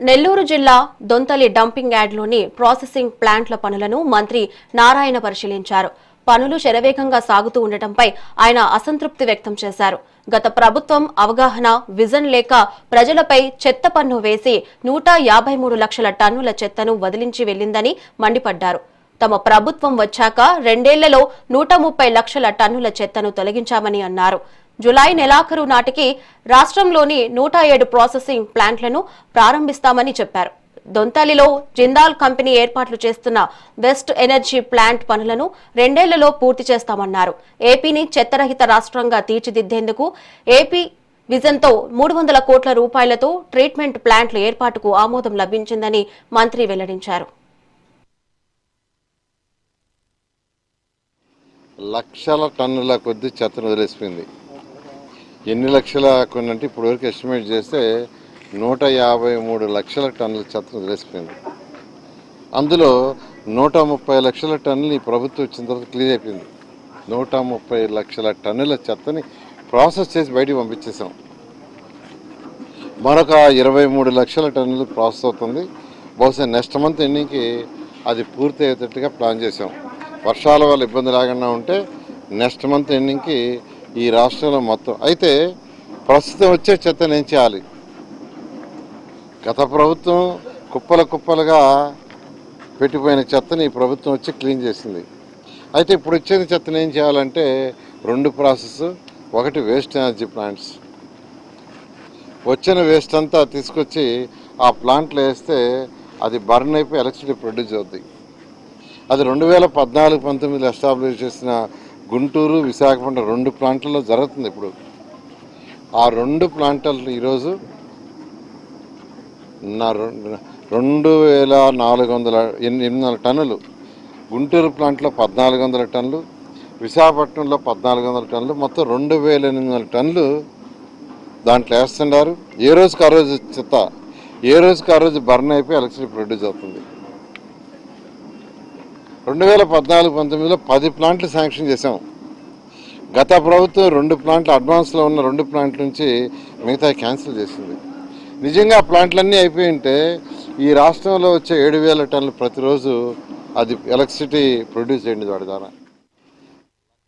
నెల్లూరు జిల్లా దొంతలి dumping యార్డ్లోని processing ప్లాంట్ల పనులను మంత్రి నారాయణ పరిశీలించారు. పనులు శరవేగంగా సాగుతూ ఉండటంపై ఆయన అసంతృప్తి వ్యక్తం చేశారు. గత ప్రభుత్వం అవగాహన, విజన్ లేక ప్రజలపై చెత్త పన్ను వేసి 153 లక్షల టన్నుల చెత్తను వదిలించి వెళ్లిందని మండిపడ్డారు. తమ ప్రభుత్వం వచ్చాక 2 ఏళ్లలో 130 లక్షల టన్నుల చెత్తను తొలగించామని అన్నారు. జులై నెలాఖరు నాటికి రాష్ట్రంలోని 107 ప్రాసెసింగ్ ప్లాంట్లను ప్రారంభిస్తామని చెప్పారు. దొంతలిలో జిందాల్ కంపెనీ ఏర్పాట్లు చేస్తున్న వెస్ట్ ఎనర్జీ ప్లాంట్ పనులను 2 ఏళ్లలో పూర్తి చేస్తామన్నారు. ఏపీని చెత్తరహిత రాష్ట్రంగా తీర్చిదిద్దేందుకు ఏపీ విజన్తో 300 కోట్ల రూపాయలతో ట్రీట్మెంట్ ప్లాంట్ల ఏర్పాటుకు ఆమోదం లభించిందని మంత్రి వెల్లడించారు. లక్షల టన్నుల కొద్ది చెత్తను వదిలేసిపోయింది. ఎన్ని లక్షల కొన్నంటే ఇప్పుడు వరకు ఎస్టిమేట్ చేస్తే 153 లక్షల టన్నుల చెత్తను వదిలేసిపోయింది. అందులో 130 లక్షల టన్నులు ఈ ప్రభుత్వం వచ్చిన తర్వాత క్లియర్ అయిపోయింది. 130 లక్షల టన్నుల చెత్తని ప్రాసెస్ చేసి బయటికి పంపించేసాం. మరొక 23 లక్షల టన్నులు ప్రాసెస్ అవుతుంది. బహుశా నెక్స్ట్ మంత్ ఎండింగ్కి అది పూర్తి అయ్యేటట్టుగా ప్లాన్ చేసాం. వర్షాల వల్ల ఇబ్బంది లేకుండా ఉంటే నెక్స్ట్ మంత్ ఎండింగ్కి ఈ రాష్ట్రంలో మొత్తం. అయితే ప్రస్తుతం వచ్చే చెత్తను ఏం చేయాలి? గత ప్రభుత్వం కుప్పలుగా పెట్టిపోయిన చెత్తని ఈ ప్రభుత్వం వచ్చి క్లీన్ చేసింది. అయితే ఇప్పుడు వచ్చేది చెత్తను ఏం చేయాలంటే 2 ప్రాసెస్. ఒకటి వేస్ట్ ఎనర్జీ ప్లాంట్స్. వచ్చిన వేస్ట్ అంతా తీసుకొచ్చి ఆ ప్లాంట్లో వేస్తే అది బర్న్ అయిపోయి ఎలక్ట్రిసిటీ ప్రొడ్యూస్ అవుతుంది. అది 2014-19 ఎస్టాబ్లిష్ చేసిన గుంటూరు, విశాఖపట్నం 2 ప్లాంట్లలో జరుగుతుంది. ఇప్పుడు ఆ 2 ప్లాంట్లు ఈరోజు 2408 టన్నులు, గుంటూరు ప్లాంట్లో 1400 టన్నులు, విశాఖపట్నంలో 1400 టన్నులు, మొత్తం 2800 టన్నులు దాంట్లో వేస్తున్నారు. ఏ రోజుకి ఆ రోజు చెత్త, ఏ రోజుకి ఆ రోజు బర్న్ అయిపోయి ఎలక్ట్రిసిటీ ప్రొడ్యూస్ అవుతుంది. 2014-19లో 10 ప్లాంట్లు శాంక్షన్ చేశాం. గత ప్రభుత్వం 2 ప్లాంట్లు అడ్వాన్స్లో ఉన్న 2 ప్లాంట్ల నుంచి మిగతా క్యాన్సిల్ చేసింది. నిజంగా ఆ ప్లాంట్లన్నీ అయిపోయి ఉంటే ఈ రాష్ట్రంలో వచ్చే 7000 టన్నులు ప్రతిరోజు అది ఎలక్ట్రిసిటీ ప్రొడ్యూస్ చేయండి వాడి ద్వారా.